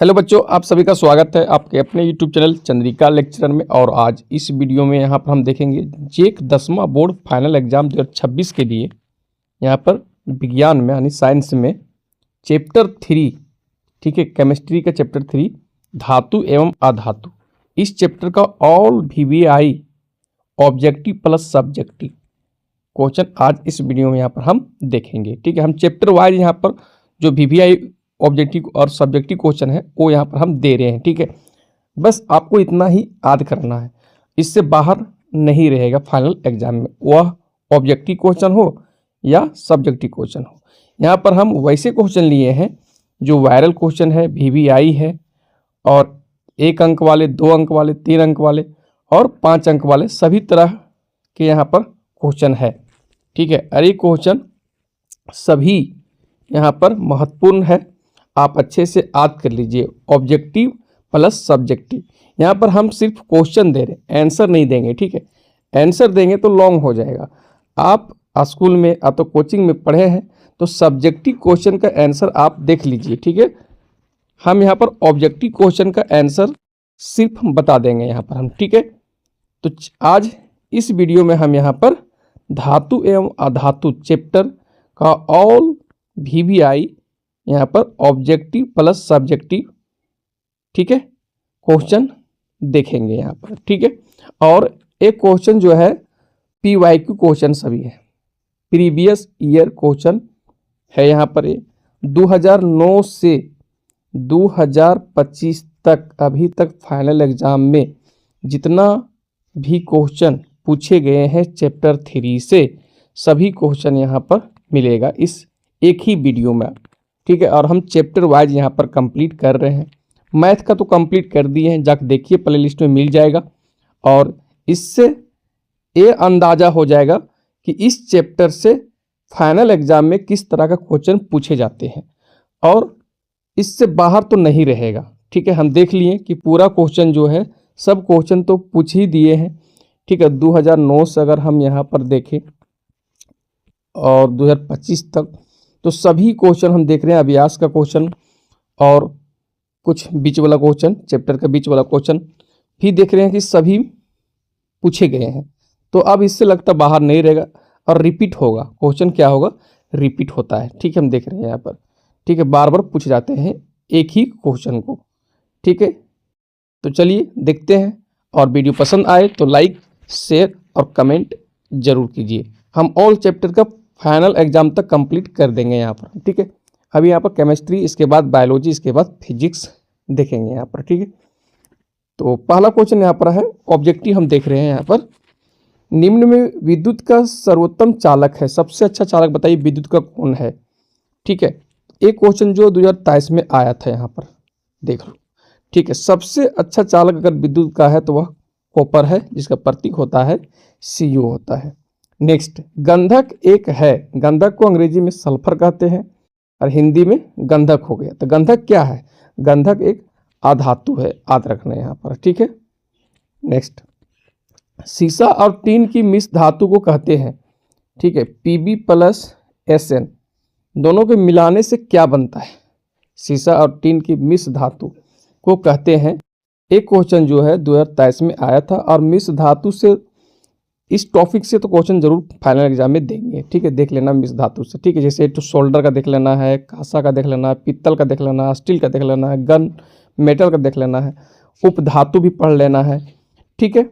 Hello बच्चों, आप सभी का स्वागत है आपके अपने यूट्यूब चैनल चंद्रिका लेक्चरर में। और आज इस वीडियो में यहाँ पर हम देखेंगे जेक 10वां बोर्ड फाइनल एग्जाम 2026 के लिए यहाँ पर विज्ञान में यानी साइंस में चैप्टर 3, ठीक है, केमिस्ट्री का चैप्टर 3 धातु एवं अधातु। इस चैप्टर का all VVI objective plus subjective question आज इस वीडियो में यहाँ पर हम देखेंगे। ठीक है, हम चैप्टर वाइज यहाँ पर जो VVI ऑब्जेक्टिव और सब्जेक्टिव क्वेश्चन है वो यहाँ पर हम दे रहे हैं। ठीक है, बस आपको इतना ही याद करना है, इससे बाहर नहीं रहेगा फाइनल एग्जाम में, वह ऑब्जेक्टिव क्वेश्चन हो या सब्जेक्टिव क्वेश्चन हो। यहाँ पर हम वैसे क्वेश्चन लिए हैं जो वायरल क्वेश्चन है, VVI है, और 1 अंक वाले, 2 अंक वाले, 3 अंक वाले और 5 अंक वाले सभी तरह के यहाँ पर क्वेश्चन है। ठीक है, और ये क्वेश्चन सभी यहाँ पर महत्वपूर्ण है, आप अच्छे से याद कर लीजिए। ऑब्जेक्टिव प्लस सब्जेक्टिव, यहाँ पर हम सिर्फ क्वेश्चन दे रहे हैं, आंसर नहीं देंगे। ठीक है, आंसर देंगे तो लॉन्ग हो जाएगा। आप स्कूल में या तो कोचिंग में पढ़े हैं तो सब्जेक्टिव क्वेश्चन का आंसर आप देख लीजिए। ठीक है, हम यहाँ पर ऑब्जेक्टिव क्वेश्चन का आंसर सिर्फ बता देंगे यहाँ पर हम। ठीक है, तो आज इस वीडियो में हम यहाँ पर धातु एवं अधातु चैप्टर का ऑल VVI यहाँ पर ऑब्जेक्टिव प्लस सब्जेक्टिव, ठीक है, क्वेश्चन देखेंगे यहाँ पर। ठीक है, और एक क्वेश्चन जो है PYQ क्वेश्चन सभी है, प्रीवियस ईयर क्वेश्चन है यहाँ पर। 2009 से 2025 तक अभी तक फाइनल एग्जाम में जितना भी क्वेश्चन पूछे गए हैं चैप्टर 3 से, सभी क्वेश्चन यहाँ पर मिलेगा इस एक ही वीडियो में। ठीक है, और हम चैप्टर वाइज यहाँ पर कंप्लीट कर रहे हैं। मैथ का तो कंप्लीट कर दिए हैं, जाकर देखिए प्लेलिस्ट में मिल जाएगा, और इससे ये अंदाज़ा हो जाएगा कि इस चैप्टर से फाइनल एग्जाम में किस तरह का क्वेश्चन पूछे जाते हैं, और इससे बाहर तो नहीं रहेगा। ठीक है, हम देख लिए कि पूरा क्वेश्चन जो है, सब क्वेश्चन तो पूछ ही दिए हैं। ठीक है, 2009 से अगर हम यहाँ पर देखें और 2025 तक, तो सभी क्वेश्चन हम देख रहे हैं। अभ्यास का क्वेश्चन और कुछ बीच वाला क्वेश्चन, चैप्टर का बीच वाला क्वेश्चन भी देख रहे हैं कि सभी पूछे गए हैं। तो अब इससे लगता बाहर नहीं रहेगा और रिपीट होगा क्वेश्चन। क्या होगा? रिपीट होता है। ठीक है, हम देख रहे हैं यहाँ पर। ठीक है, बार बार पूछ जाते हैं एक ही क्वेश्चन को। ठीक है, तो चलिए देखते हैं, और वीडियो पसंद आए तो लाइक, शेयर और कमेंट जरूर कीजिए। हम ऑल चैप्टर का फाइनल एग्जाम तक कंप्लीट कर देंगे यहाँ पर। ठीक है, अभी यहाँ पर केमिस्ट्री, इसके बाद बायोलॉजी, इसके बाद फिजिक्स देखेंगे यहाँ पर। ठीक है, तो पहला क्वेश्चन यहाँ पर है, ऑब्जेक्टिव हम देख रहे हैं यहाँ पर। निम्न में विद्युत का सर्वोत्तम चालक है, सबसे अच्छा चालक बताइए विद्युत का कौन है। ठीक है, एक क्वेश्चन जो 2023 में आया था यहाँ पर, देख लो। ठीक है, सबसे अच्छा चालक अगर विद्युत का है तो वह कॉपर है, जिसका प्रतीक होता है Cu होता है। नेक्स्ट, गंधक एक है, गंधक को अंग्रेजी में सल्फर कहते हैं और हिंदी में गंधक हो गया। तो गंधक क्या है? गंधक एक अधातु है, याद रखना यहाँ पर। ठीक है, नेक्स्ट, सीसा और टीन की मिश्र धातु को कहते हैं। ठीक है, Pb प्लस Sn, दोनों के मिलाने से क्या बनता है? सीसा और टीन की मिश्र धातु को कहते हैं। एक क्वेश्चन जो है 2023 में आया था, और मिश्र धातु से, इस टॉपिक से तो क्वेश्चन जरूर फाइनल एग्जाम में देंगे। ठीक है, देख लेना मिश्र धातु से। ठीक है, जैसे तो सोल्डर का देख लेना है, कांसा का देख लेना है, पित्तल का देख लेना है, स्टील का देख लेना है, गन मेटल का देख लेना है, उपधातु भी पढ़ लेना है। ठीक है,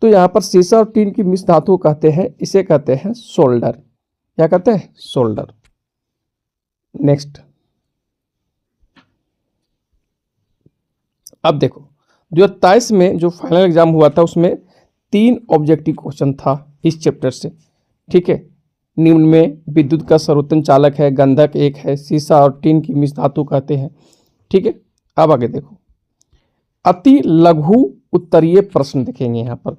तो यहाँ पर सीसा और टीन की मिश्र धातु कहते हैं, इसे कहते हैं सोल्डर। क्या कहते हैं? सोल्डर। नेक्स्ट, अब देखो 2023 में जो फाइनल एग्जाम हुआ था उसमें 3 ऑब्जेक्टिव क्वेश्चन था इस चैप्टर से। ठीक है, निम्न में विद्युत का सर्वोत्तम चालक है, गंधक एक है, सीसा और टीन की मिश्र धातु कहते हैं। ठीक है, अब आगे देखो, अति लघु उत्तरीय प्रश्न देखेंगे यहाँ पर।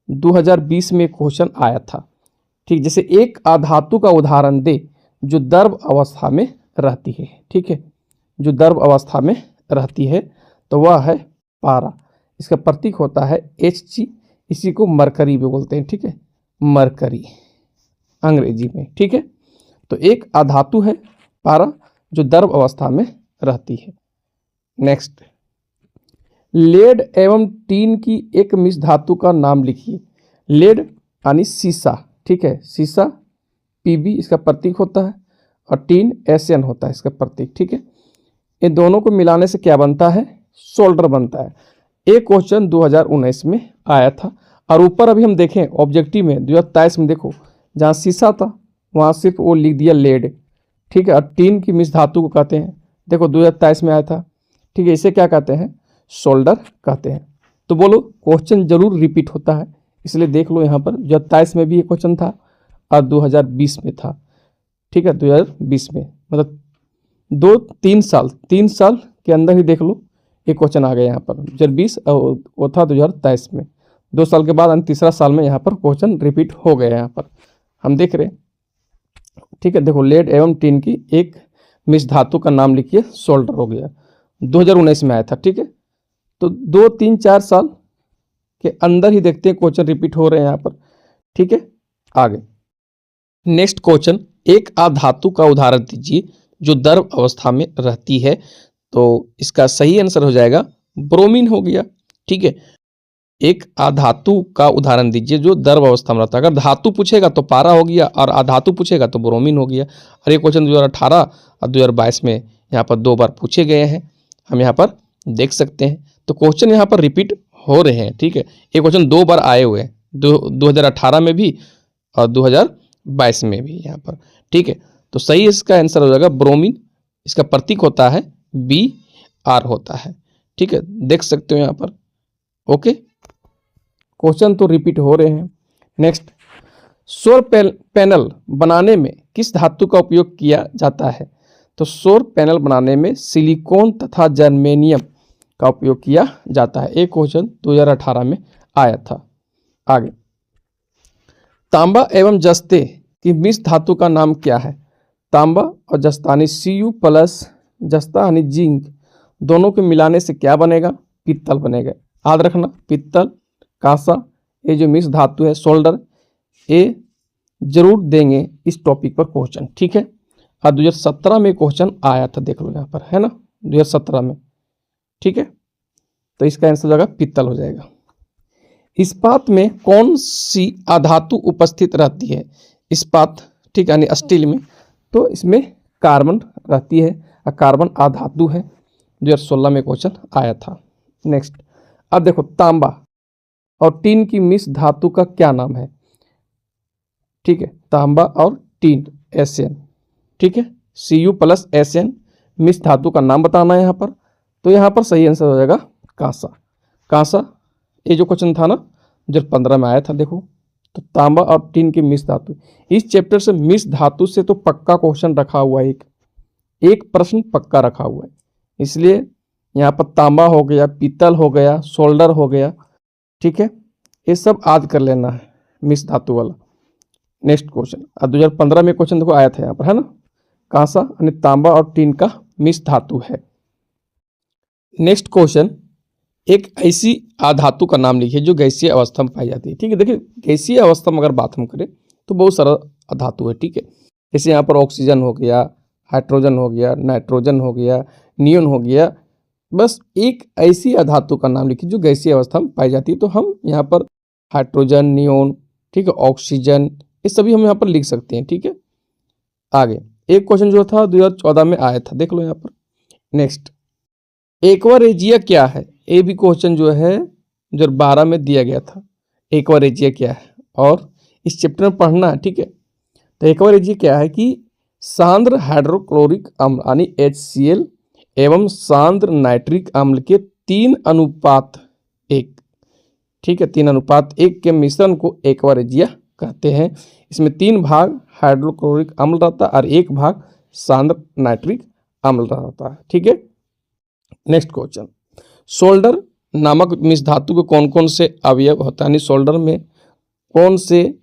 2020 में क्वेश्चन आया था। ठीक, जैसे एक अधातु का उदाहरण दे जो द्रव अवस्था में रहती है। ठीक है, जो द्रव अवस्था में रहती है तो वह है पारा, इसका प्रतीक होता है Hg, इसी को मरकरी भी बोलते हैं। ठीक है, मरकरी अंग्रेजी में। ठीक है, तो एक अधातु है पारा जो द्रव अवस्था में रहती है। नेक्स्ट, लेड एवं टीन की एक मिश्र धातु का नाम लिखिए। लेड यानी सीसा, ठीक है, सीसा पीबी इसका प्रतीक होता है और टीन एसएन होता है इसका प्रतीक, ठीक है। इन दोनों को मिलाने से क्या बनता है? सोल्डर बनता है। एक क्वेश्चन 2019 में आया था और ऊपर अभी हम देखें ऑब्जेक्टिव में 2023 में देखो, जहाँ सीसा था वहाँ सिर्फ वो लिख दिया लेड, ठीक है, और टीन की मिश्र धातु को कहते हैं, देखो 2023 में आया था, ठीक है, इसे क्या कहते हैं? सोल्डर कहते हैं। तो बोलो क्वेश्चन जरूर रिपीट होता है, इसलिए देख लो यहाँ पर 2023 में भी ये क्वेश्चन था और 2020 में था, ठीक है, 2020 में, मतलब 3 साल के अंदर ही देख लो ये क्वेश्चन आ गया यहाँ पर 2020 और वो था 2023 में। 2 साल के बाद तीसरा साल में यहाँ पर क्वेश्चन रिपीट हो गया, यहाँ पर हम देख रहे हैं, ठीक है। देखो लेड एवं टीन की एक मिश्र धातु का नाम लिखिए, सोल्डर हो गया, 2019 में आया था, ठीक है। तो 2, 3, 4 साल के अंदर ही देखते हैं क्वेश्चन रिपीट हो रहे हैं यहाँ पर, ठीक है। आगे नेक्स्ट क्वेश्चन, एक अधातु का उदाहरण दीजिए जो द्रव अवस्था में रहती है। तो इसका सही आंसर हो जाएगा ब्रोमीन हो गया, ठीक है। एक अधातु का उदाहरण दीजिए जो द्रव अवस्था में रहता है। अगर धातु पूछेगा तो पारा हो गया और अधातु पूछेगा तो ब्रोमीन हो गया। और ये क्वेश्चन 2018 और 2022 में यहाँ पर 2 बार पूछे गए हैं, हम यहाँ पर देख सकते हैं। तो क्वेश्चन यहाँ पर रिपीट हो रहे हैं, ठीक है। ये क्वेश्चन 2 बार आए हुए हैं, 2018 में भी और 2022 में भी यहाँ पर, ठीक है। तो सही इसका आंसर हो जाएगा ब्रोमीन, इसका प्रतीक होता है Br होता है, ठीक है, देख सकते हो यहाँ पर। ओके, क्वेश्चन तो रिपीट हो रहे हैं। नेक्स्ट, सौर पैनल बनाने में किस धातु का उपयोग किया जाता है? तो सौर पैनल बनाने में सिलिकॉन तथा जर्मेनियम का उपयोग किया जाता है। एक क्वेश्चन 2018 में आया था। आगे, तांबा एवं जस्ते की मिश्र धातु का नाम क्या है? तांबा और जस्ता यानी Cu+ जस्ता यानी जिंक, दोनों को मिलाने से क्या बनेगा? पित्तल बनेगा। याद रखना, पित्तल, कांसा, ये जो मिश्र धातु है सोल्डर, ये जरूर देंगे इस टॉपिक पर क्वेश्चन, ठीक है। और 2017 में क्वेश्चन आया था, देख लो यहाँ पर, है ना, 2017 में, ठीक है। तो इसका आंसर हो जाएगा पित्तल हो जाएगा। इस्पात में कौन सी अधातु उपस्थित रहती है? इस्पात, ठीक है, यानी स्टील में, तो इसमें कार्बन रहती है और कार्बन अधातु है। 2016 में क्वेश्चन आया था। नेक्स्ट, अब देखो तांबा और टीन की मिश्र धातु का क्या नाम है? ठीक है, तांबा और टीन Sn, ठीक है, Cu+Sn मिश्र धातु का नाम बताना है यहाँ पर। तो यहाँ पर सही आंसर हो जाएगा कांसा। कांसा, ये जो क्वेश्चन था ना जो 15 में आया था, देखो, तो तांबा और टीन की मिश्र धातु, इस चैप्टर से मिश्र धातु से तो पक्का क्वेश्चन रखा हुआ है, एक प्रश्न पक्का रखा हुआ है, इसलिए यहाँ पर तांबा हो गया, पीतल हो गया, सोल्डर हो गया, ठीक है, ये सब याद कर लेना है मिश्र धातु वाला। नेक्स्ट क्वेश्चन, 2015 में क्वेश्चन देखो आया था यहाँ पर, है ना, कांसा यानी तांबा और टीन का मिश्र धातु है। नेक्स्ट क्वेश्चन, एक ऐसी अधातु का नाम लिखिए जो गैसीय अवस्था में पाई जाती है। ठीक है, देखिए गैसीय अवस्था में अगर बात हम करें तो बहुत सारा अधातु है, ठीक है, जैसे यहाँ पर ऑक्सीजन हो गया, हाइड्रोजन हो गया, नाइट्रोजन हो गया, नियोन हो गया। बस एक ऐसी अधातु का नाम लिखिए जो गैसीय अवस्था में पाई जाती है। तो हम यहाँ पर हाइड्रोजन, नियोन, ठीक है, ऑक्सीजन, ये सभी हम यहाँ पर लिख सकते हैं। ठीक है, आगे एक क्वेश्चन जो था 2014 में आया था, देख लो यहाँ पर। नेक्स्ट, एक्वारेजिया क्या है? ये भी क्वेश्चन जो है 2012 में दिया गया था, एक्वारेजिया क्या है, और इस चैप्टर में पढ़ना है। ठीक है, तो एक्वारेजिया क्या है कि सांद्र हाइड्रोक्लोरिक अम्ल यानी HCl एवं सांद्र नाइट्रिक अम्ल के 3:1, ठीक है, 3:1 के मिश्रण को एक्वारेजिया कहते हैं। इसमें 3 भाग हाइड्रोक्लोरिक अम्ल रहता है और 1 भाग सांद्र नाइट्रिक अम्ल रहता है। ठीक है, नेक्स्ट क्वेश्चन, सोल्डर नामक मिश्र धातु के कौन कौन से अवयव होता है, यानी सोल्डर में कौन से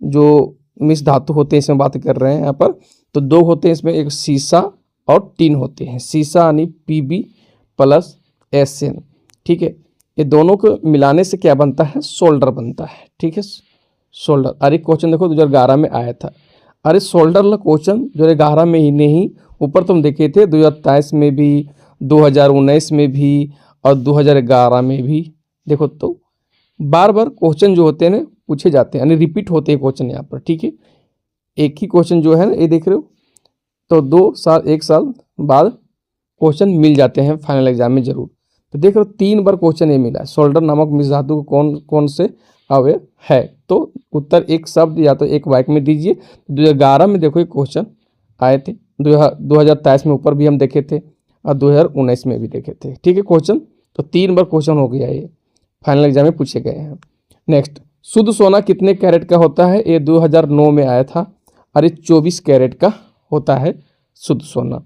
जो मिश्र धातु होते हैं इसमें बात कर रहे हैं यहाँ पर। तो 2 होते हैं इसमें, एक सीसा और टीन होते हैं। सीसा यानी Pb+Sn, ठीक है, ये दोनों को मिलाने से क्या बनता है? सोल्डर बनता है। ठीक है, सोल्डर। अरे क्वेश्चन देखो 2011 में आया था। अरे सोल्डर वाला क्वेश्चन 2011 में ही नहीं, ऊपर तुम देखे थे 2023 में भी, 2019 में भी और 2011 में भी। देखो तो बार बार क्वेश्चन जो होते हैं ना पूछे जाते हैं, यानी रिपीट होते हैं क्वेश्चन यहाँ पर, ठीक है। एक ही क्वेश्चन जो है ना, ये देख रहे हो, तो 2 साल 1 साल बाद क्वेश्चन मिल जाते हैं फाइनल एग्जाम में जरूर। तो देख रहे हो 3 बार क्वेश्चन ये मिला है, शोल्डर नामक मिश्र धातु को कौन कौन से अवयव है। तो उत्तर एक शब्द या तो एक वाक्य में दीजिए। 2011 में देखो ये क्वेश्चन आए थे, 2023 में ऊपर भी हम देखे थे और 2019 में भी देखे थे, ठीक है क्वेश्चन। तो 3 बार क्वेश्चन हो गया, ये फाइनल एग्जाम में पूछे गए हैं। नेक्स्ट, शुद्ध सोना कितने कैरेट का होता है? ये 2009 में आया था और ये 24 कैरेट का होता है शुद्ध सोना,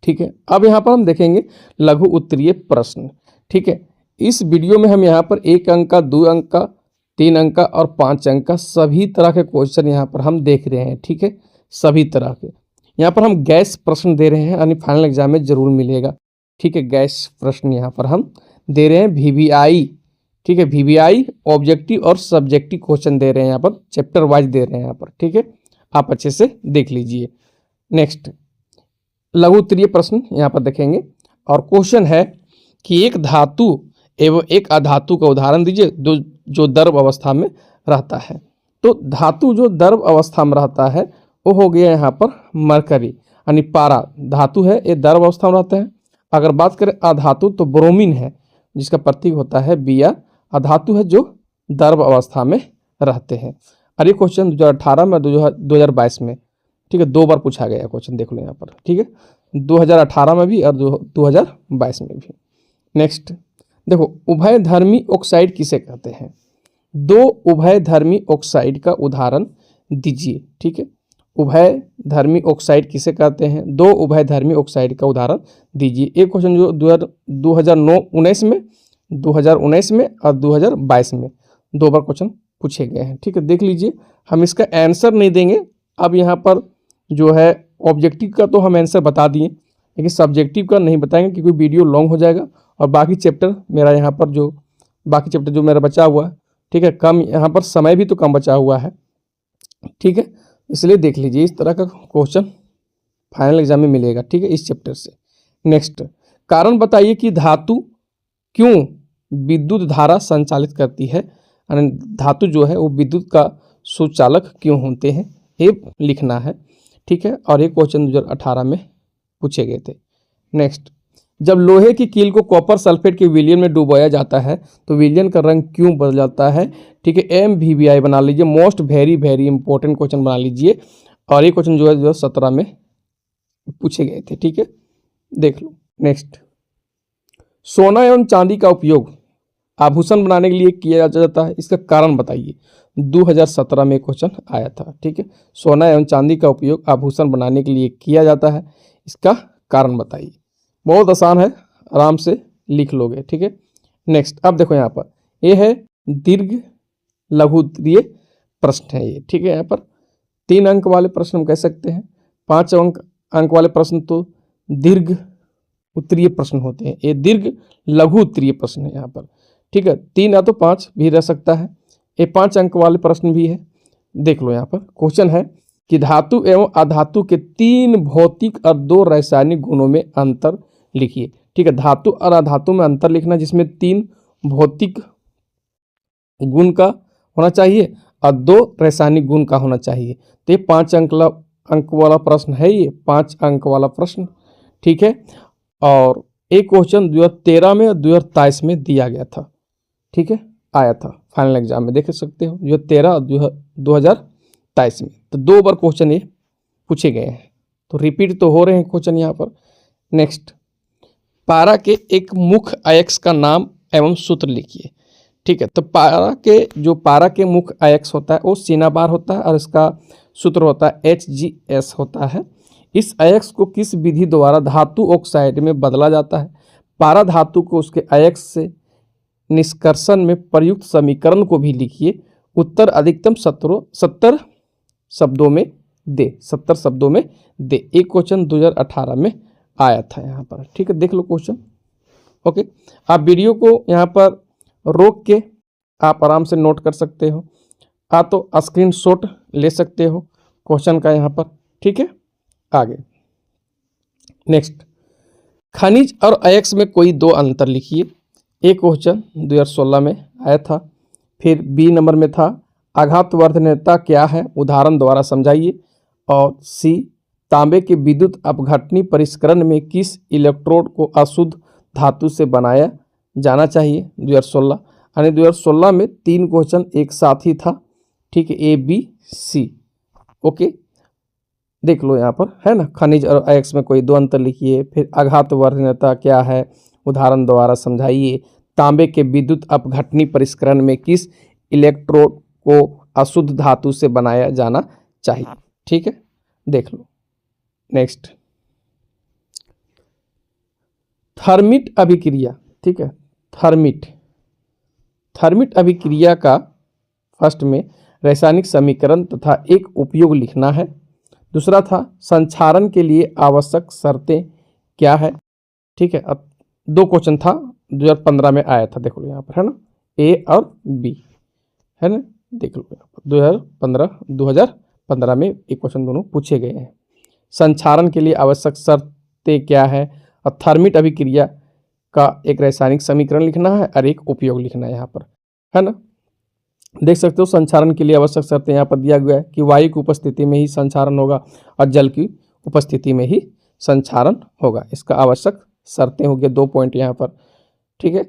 ठीक है। अब यहाँ पर हम देखेंगे लघु उत्तरीय प्रश्न, ठीक है। इस वीडियो में हम यहाँ पर 1 अंक का, 2 अंक का, 3 अंक का और 5 अंक का सभी तरह के क्वेश्चन यहाँ पर हम देख रहे हैं, ठीक है। सभी तरह के यहाँ पर हम गैस प्रश्न दे रहे हैं, यानी फाइनल एग्जाम में जरूर मिलेगा, ठीक है। गैस प्रश्न यहाँ पर हम दे रहे हैं, VVI, ठीक है। VVI ऑब्जेक्टिव और सब्जेक्टिव क्वेश्चन दे रहे हैं यहाँ पर, चैप्टर वाइज दे रहे हैं यहाँ पर, ठीक है। आप अच्छे से देख लीजिए। नेक्स्ट, लघु उत्तरीय प्रश्न यहाँ पर देखेंगे और क्वेश्चन है कि एक धातु एवं एक अधातु का उदाहरण दीजिए जो द्रव अवस्था में रहता है। तो धातु जो द्रव अवस्था में रहता है वो हो गया यहाँ पर मरकरी, यानी पारा धातु है, ये द्रव अवस्था में रहता है। अगर बात करें अधातु तो ब्रोमीन है, जिसका प्रतीक होता है Br, अधातु है जो द्रव अवस्था में रहते हैं। और ये क्वेश्चन 2018 में 2022 में, ठीक है, 2 बार पूछा गया क्वेश्चन, देख लो यहाँ पर, ठीक है। 2018 में भी और 2022 में भी। नेक्स्ट देखो, उभयधर्मी ऑक्साइड किसे कहते हैं? 2 उभयधर्मी ऑक्साइड का उदाहरण दीजिए, ठीक है। उभयधर्मी ऑक्साइड किसे कहते हैं? 2 उभयधर्मी ऑक्साइड का उदाहरण दीजिए। एक क्वेश्चन जो 2019 में, 2019 में और 2022 में 2 बार क्वेश्चन पूछे गए हैं, ठीक है। देख लीजिए, हम इसका आंसर नहीं देंगे। अब यहाँ पर जो है ऑब्जेक्टिव का तो हम आंसर बता दिए, लेकिन सब्जेक्टिव का नहीं बताएंगे क्योंकि वीडियो लॉन्ग हो जाएगा और बाकी चैप्टर मेरा यहाँ पर जो बाकी चैप्टर जो मेरा बचा हुआ है, ठीक है, कम यहाँ पर समय भी तो कम बचा हुआ है, ठीक है। इसलिए देख लीजिए, इस तरह का क्वेश्चन फाइनल एग्जाम में मिलेगा, ठीक है, इस चैप्टर से। नेक्स्ट, कारण बताइए कि धातु क्यों विद्युत धारा संचालित करती है, यानी धातु जो है वो विद्युत का सुचालक क्यों होते हैं, ये लिखना है, ठीक है। और ये क्वेश्चन 2018 में पूछे गए थे। नेक्स्ट, जब लोहे की कील को कॉपर सल्फेट के विलयन में डुबाया जाता है तो विलयन का रंग क्यों बदल जाता है, ठीक है। MVVI बना लीजिए, most very very important question बना लीजिए। और ये क्वेश्चन जो है 2017 में पूछे गए थे, ठीक है, देख लो। नेक्स्ट, सोना एवं चांदी का उपयोग आभूषण बनाने के लिए किया जाता है, इसका कारण बताइए। 2017 में क्वेश्चन आया था, ठीक है। सोना एवं चांदी का उपयोग आभूषण बनाने के लिए किया जाता है, इसका कारण बताइए। बहुत आसान है, आराम से लिख लोगे, ठीक है। नेक्स्ट, अब देखो यहाँ पर ये है दीर्घ लघु उत्तरीय प्रश्न है ये, ठीक है। यहाँ पर 3 अंक वाले प्रश्न हम कह सकते हैं, 5 अंक वाले प्रश्न तो दीर्घ उत्तरीय प्रश्न होते हैं, ये दीर्घ लघु उत्तरीय प्रश्न है यहाँ पर, ठीक है। 3 या तो 5 भी रह सकता है, ये 5 अंक वाले प्रश्न भी है। देख लो यहाँ पर क्वेश्चन है कि धातु एवं अधातु के 3 भौतिक और 2 रासायनिक गुणों में अंतर लिखिए, ठीक है। धातु और अधातु में अंतर लिखना, जिसमें 3 भौतिक गुण का होना चाहिए और 2 रासायनिक गुण का होना चाहिए। तो ये 5 अंक वाला प्रश्न है, ये 5 अंक वाला प्रश्न, ठीक है। और एक क्वेश्चन 2013 में और 2023 में दिया गया था, ठीक है, आया था फाइनल एग्जाम में, देख सकते हो 2013 और 2023 में। तो 2 बार क्वेश्चन ये पूछे गए हैं, तो रिपीट तो हो रहे हैं क्वेश्चन यहाँ पर। नेक्स्ट, पारा के एक मुख्य अयस्क का नाम एवं सूत्र लिखिए, ठीक है। तो पारा के मुख्य अयस्क होता है वो सिनाबार होता है और इसका सूत्र होता है HgS होता है। इस अयस्क को किस विधि द्वारा धातु ऑक्साइड में बदला जाता है? पारा धातु को उसके अयस्क से निष्कर्षण में प्रयुक्त समीकरण को भी लिखिए। उत्तर अधिकतम 70 शब्दों में दे, 70 शब्दों में दे। एक क्वेश्चन 2018 में आया था यहाँ पर, ठीक है, देख लो क्वेश्चन। ओके, आप वीडियो को यहाँ पर रोक के आप आराम से नोट कर सकते हो, आप तो स्क्रीनशॉट ले सकते हो क्वेश्चन का यहाँ पर, ठीक है। आगे नेक्स्ट, खनिज और अयस्क में कोई दो अंतर लिखिए। एक क्वेश्चन 2016 में आया था। फिर बी नंबर में था आघातवर्धनीयता क्या है, उदाहरण द्वारा समझाइए। और सी तांबे के विद्युत अपघटनी परिष्करण में किस इलेक्ट्रोड को अशुद्ध धातु से बनाया जाना चाहिए 2016। यानी 2016 में 3 क्वेश्चन एक साथ ही था, ठीक है, ए बी सी। ओके, देख लो यहाँ पर है ना, खनिज और अयस्क में कोई दो अंतर लिखिए। फिर आघातवर्धनीयता क्या है, उदाहरण द्वारा समझाइए। तांबे के विद्युत अपघटनी परिष्करण में किस इलेक्ट्रोड को अशुद्ध धातु से बनाया जाना चाहिए। ठीक है, देख लो। नेक्स्ट, थर्मिट अभिक्रिया। ठीक है, थर्मिट अभिक्रिया का फर्स्ट में रासायनिक समीकरण तथा एक उपयोग लिखना है। दूसरा था संक्षारण के लिए आवश्यक शर्तें क्या है। ठीक है, अब 2 क्वेश्चन था 2015 में आया था, देखो यहाँ पर है ना, ए और बी है ना, देख लो यहाँ पर 2015 में एक क्वेश्चन दोनों पूछे गए हैं। संक्षारण के लिए आवश्यक शर्तें क्या है और थर्मिट अभिक्रिया का एक रासायनिक समीकरण लिखना है और एक उपयोग लिखना है यहाँ पर, है ना। देख सकते हो संक्षारण के लिए आवश्यक शर्तें यहाँ पर दिया गया है कि वायु की उपस्थिति में ही संक्षारण होगा और जल की उपस्थिति में ही संक्षारण होगा। इसका आवश्यक शर्तें हो गई 2 पॉइंट यहाँ पर। ठीक है,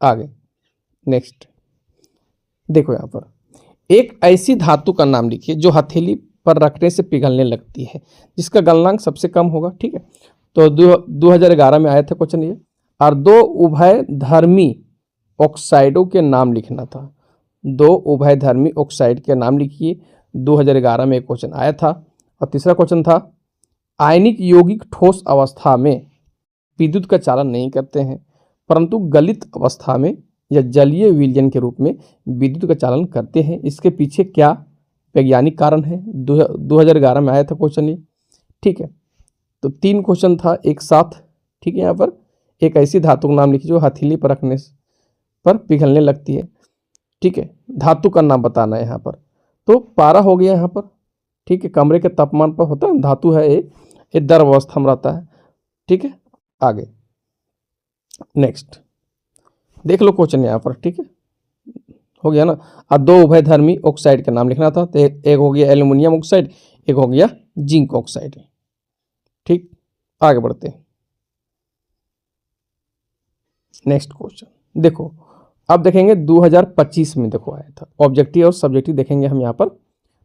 आगे नेक्स्ट देखो यहाँ पर एक ऐसी धातु का नाम लिखिए जो हथेली पर रखने से पिघलने लगती है, जिसका गलनांक सबसे कम होगा। ठीक है, तो 2011 में आया था क्वेश्चन ये। और 2 उभयधर्मी ऑक्साइडों के नाम लिखना था। 2 उभयधर्मी ऑक्साइड के नाम लिखिए, 2011 में एक क्वेश्चन आया था। और तीसरा क्वेश्चन था आयनिक यौगिक ठोस अवस्था में विद्युत का चालन नहीं करते हैं, परंतु गलित अवस्था में या जलीय विलयन के रूप में विद्युत का चालन करते हैं। इसके पीछे क्या वैज्ञानिक कारण है, 2011 में आया था क्वेश्चन ये। ठीक है, तो 3 क्वेश्चन था एक साथ। ठीक है, यहाँ पर एक ऐसी धातु का नाम लिखिए जो हथेली पर रखने पर पिघलने लगती है। ठीक है, धातु का नाम बताना है यहाँ पर। तो पारा हो गया यहाँ पर। ठीक है, कमरे के तापमान पर होता है, धातु है ये द्रव अवस्था में रहता है। ठीक है, आगे नेक्स्ट देख लो क्वेश्चन यहाँ पर। ठीक है, हो गया ना। और 2 उभयधर्मी ऑक्साइड का नाम लिखना था, तो एक हो गया एल्युमिनियम ऑक्साइड, एक हो गया जिंक ऑक्साइड। ठीक, आगे बढ़ते हैं। नेक्स्ट क्वेश्चन देखो, अब देखेंगे 2025 में देखो आया था, ऑब्जेक्टिव और सब्जेक्टिव देखेंगे हम यहाँ पर।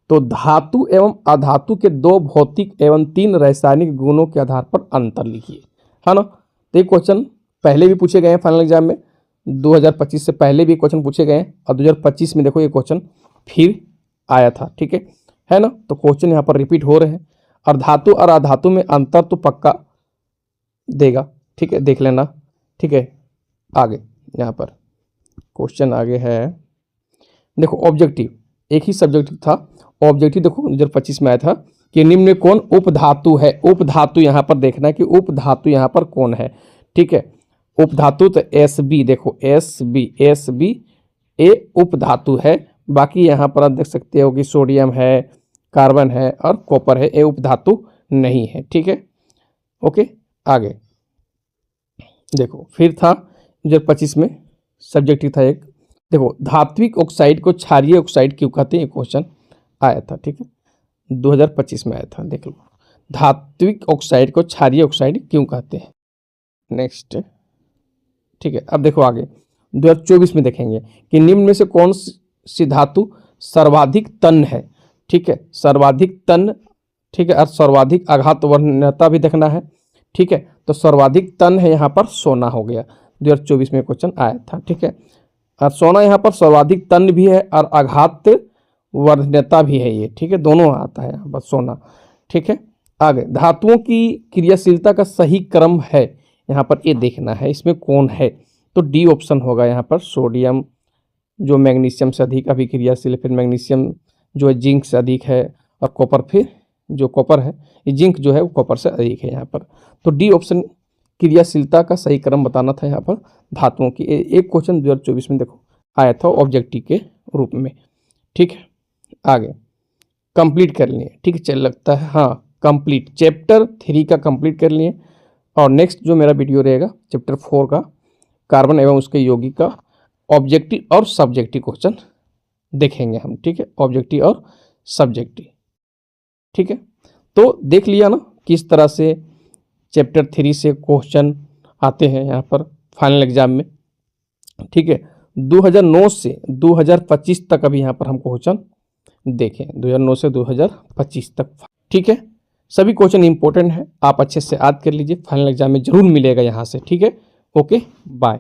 तो धातु एवं अधातु के 2 भौतिक एवं 3 रासायनिक गुणों के आधार पर अंतर लिखिए, है ना। तो ये क्वेश्चन पहले भी पूछे गए हैं फाइनल एग्जाम में, 2025 से पहले भी क्वेश्चन पूछे गए हैं और 2025 में देखो ये क्वेश्चन फिर आया था। ठीक है ना। तो क्वेश्चन यहाँ पर रिपीट हो रहे हैं। और धातु और अधातु में अंतर तो पक्का देगा। ठीक है, देख लेना। ठीक है, आगे यहाँ पर क्वेश्चन आगे है, देखो ऑब्जेक्टिव, एक ही सब्जेक्टिव था। ऑब्जेक्टिव देखो 2025 में आया था कि निम्न में कौन उपधातु है। उपधातु यहाँ पर देखना है कि उपधातु यहाँ पर कौन है। ठीक है, उपधातु तो Sb, देखो Sb ए उपधातु है। बाकी यहाँ पर आप देख सकते हो कि सोडियम है, कार्बन है और कॉपर है, ये उपधातु नहीं है। ठीक है, ओके, आगे देखो फिर था 2025 में सब्जेक्टिव था एक, देखो धात्विक ऑक्साइड को क्षारीय ऑक्साइड क्यों कहते हैं, ये क्वेश्चन आया था। ठीक है, 2025 में आया था, देख लो धात्विक ऑक्साइड को क्षारीय ऑक्साइड क्यों कहते हैं। नेक्स्ट, ठीक है, अब देखो आगे 2024 में देखेंगे कि निम्न में से कौन सी धातु सर्वाधिक तन्य है। ठीक है, सर्वाधिक तन्य, ठीक है, और सर्वाधिक आघातवर्धनीयता भी देखना है। ठीक है, तो सर्वाधिक तन्य है यहाँ पर सोना हो गया, 2024 में क्वेश्चन आया था। ठीक है, और सोना यहाँ पर सर्वाधिक तन्य भी है और आघात वर्धनीयता भी है ये। ठीक है, दोनों आता है यहाँ पर सोना। ठीक है, आगे धातुओं की क्रियाशीलता का सही क्रम है यहाँ पर, ये देखना है इसमें कौन है। तो डी ऑप्शन होगा यहाँ पर, सोडियम जो मैग्नीशियम से अधिक अभिक्रियाशील, फिर मैग्नीशियम जो है जिंक से अधिक है, और कॉपर, फिर जो कॉपर है ये जिंक जो है वो कॉपर से अधिक है यहाँ पर। तो डी ऑप्शन क्रियाशीलता का सही क्रम बताना था यहाँ पर धातुओं की। एक क्वेश्चन 2024 में देखो आया था ऑब्जेक्टिव के रूप में। ठीक है, आगे कंप्लीट कर लिए। ठीक है, चल लगता है हाँ कंप्लीट, चैप्टर 3 का कंप्लीट कर लिए और नेक्स्ट जो मेरा वीडियो रहेगा चैप्टर 4 का कार्बन एवं उसके यौगिक का ऑब्जेक्टिव और सब्जेक्टिव क्वेश्चन देखेंगे हम, ठीक है, ऑब्जेक्टिव और सब्जेक्टिव, ठीक है। तो देख लिया ना किस तरह से चैप्टर 3 से क्वेश्चन आते हैं यहाँ पर फाइनल एग्जाम में, ठीक है। 2009 से 2025 तक अभी यहाँ पर हम क्वेश्चन देखें, 2009 से 2025 तक, ठीक है। सभी क्वेश्चन इंपॉर्टेंट है, आप अच्छे से याद कर लीजिए, फाइनल एग्जाम में जरूर मिलेगा यहाँ से, ठीक है। Okay, bye.